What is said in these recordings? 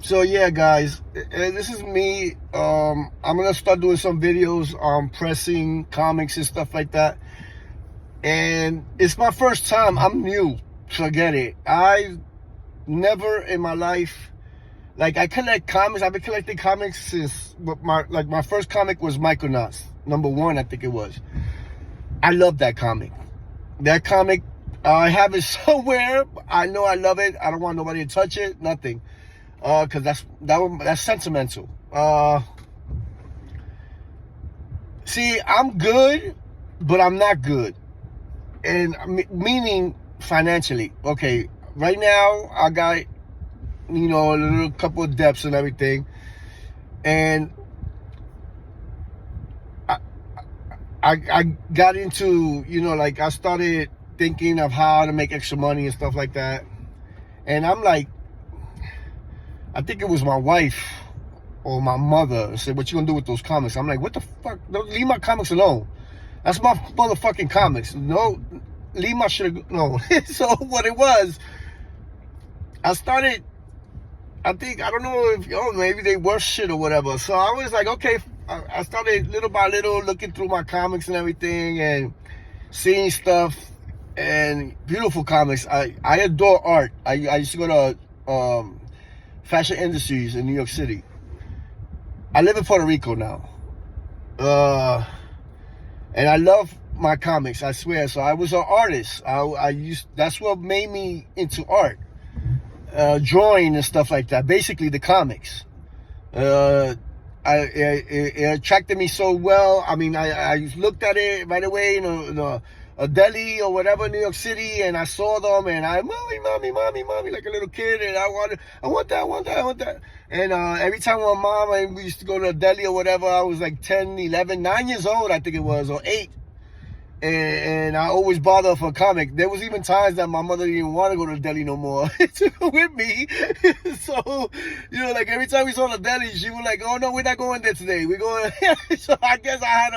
So yeah, guys, this is me. I'm gonna start doing some videos on pressing comics and stuff like that. And it's my first time. I'm new. Forget it. I never in my life, like, I collect comics. I've been collecting comics since my first comic was Micronauts #1, I think it was. I love that comic. That comic, I have it somewhere. I know I love it. I don't want nobody to touch it. Nothing. Cause that's sentimental. See, I'm good, but I'm not good, and meaning financially. Okay, right now I got, a little couple of debts and everything, and I got into, like, I started thinking of how to make extra money and stuff like that, and I'm like, I think it was my wife or my mother said, "What you gonna do with those comics?" I'm like, "What the fuck? Don't leave my comics alone. That's my motherfucking comics. No, leave my shit alone." So what it was, I started. I don't know if maybe they were shit or whatever. So I was like, okay. I started little by little looking through my comics and everything and seeing stuff and beautiful comics. I adore art. I used to go to fashion industries in New York City. I live in Puerto Rico now. And I love my comics, I swear. So I was an artist. That's what made me into art. Drawing and stuff like that. Basically the comics. It attracted me so well. I mean, I looked at it right away in a deli or whatever in New York City, and I saw them, and mommy, like a little kid, and I want that. And every time my mom and we used to go to a deli or whatever, I was like 10, 11, 9 years old, I think it was, or 8. And I always bother for a comic. There was even times that my mother didn't want to go to the deli no more to go with me. So, like every time we saw the deli, she was like, "Oh no, we're not going there today. We're going." So I guess I had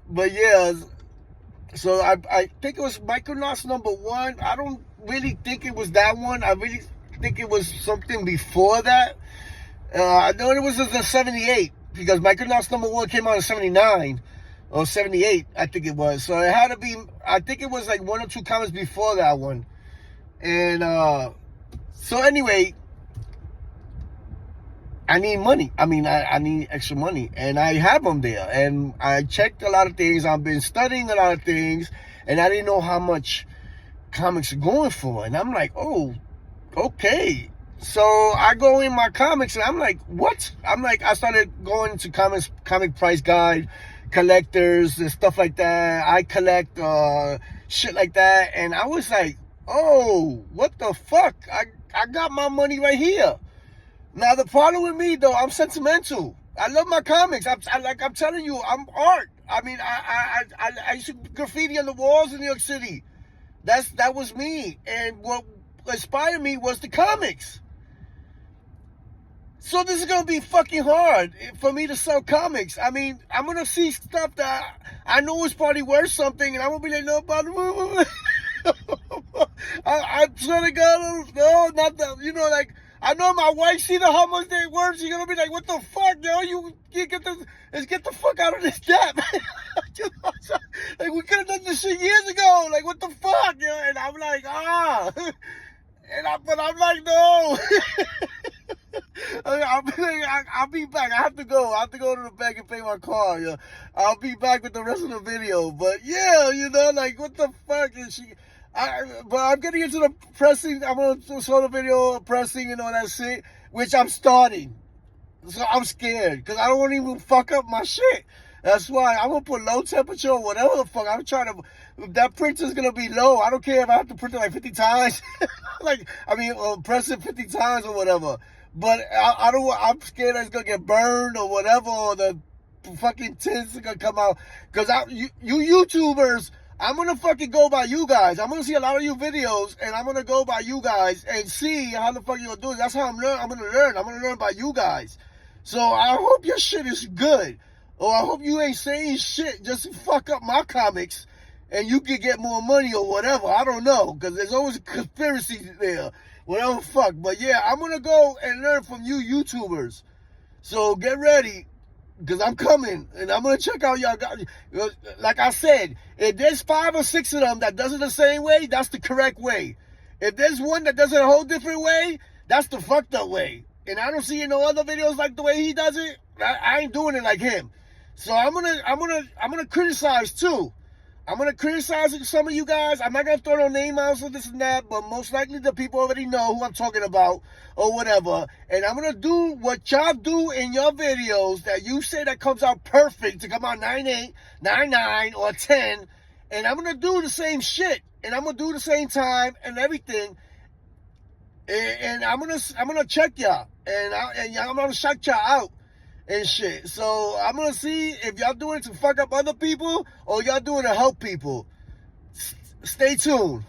but yeah. So I think it was Micronauts #1. I don't really think it was that one. I really think it was something before that. I know it was the 78. Because Micronauts #1 came out in 79 or 78, I think it was. So it had to be, I think it was like 1 or 2 comics before that one. And so anyway, I need money. I mean, I need extra money. And I have them there. And I checked a lot of things. I've been studying a lot of things. And I didn't know how much comics are going for. And I'm like, oh, okay. So I go in my comics and I'm like, what? I started going to comic price guide, collectors and stuff like that. I collect shit like that. And I was like, oh, what the fuck? I got my money right here. Now the problem with me though, I'm sentimental. I love my comics. I'm telling you, I'm art. I mean, I used to graffiti on the walls in New York City. That was me. And what inspired me was the comics. So this is going to be fucking hard for me to sell comics. I mean, I'm going to see stuff that I know is probably worth something, and I'm going to be like, no, but I swear to God, no, not that, like, I know my wife see how much they worth. She's going to be like, what the fuck, yo? Let's get the fuck out of this debt. Like, we could have done this shit years ago. Like, what the fuck, yo? And I'm like, but I'm like, no. I'll be back. I have to go. I have to go to the bank and pay my car. Yeah. I'll be back with the rest of the video. But yeah, like, what the fuck is she? But I'm getting into the pressing. I'm gonna show the video of pressing and all that shit, which I'm starting. So I'm scared because I don't want to even fuck up my shit. That's why I'm gonna put low temperature or whatever the fuck. I'm trying to. That printer's gonna be low. I don't care if I have to print it like 50 times. Press it 50 times or whatever. But I'm scared that it's gonna get burned or whatever, or the fucking tints are gonna come out. Cause you YouTubers, I'm gonna fucking go by you guys. I'm gonna see a lot of your videos, and I'm gonna go by you guys and see how the fuck you gonna do it. That's how I'm gonna learn. I'm gonna learn by you guys. So I hope your shit is good. Or I hope you ain't saying shit just to fuck up my comics and you could get more money or whatever. I don't know, because there's always a conspiracy there. Whatever fuck. But yeah, I'm going to go and learn from you YouTubers. So get ready, because I'm coming, and I'm going to check out y'all. Like I said, if there's 5 or 6 of them that does it the same way, that's the correct way. If there's one that does it a whole different way, that's the fucked up way. And I don't see in no other videos like the way he does it. I ain't doing it like him. So I'm gonna criticize too. I'm gonna criticize some of you guys. I'm not gonna throw no name out for this and that, but most likely the people already know who I'm talking about or whatever. And I'm gonna do what y'all do in your videos that you say that comes out perfect to come out 9.8, 9.9, or 10. And I'm gonna do the same shit. And I'm gonna do the same time and everything. And I'm gonna check y'all. And I'm gonna shout y'all out and shit. So I'm gonna see if y'all doing it to fuck up other people or y'all doing it to help people. Stay tuned.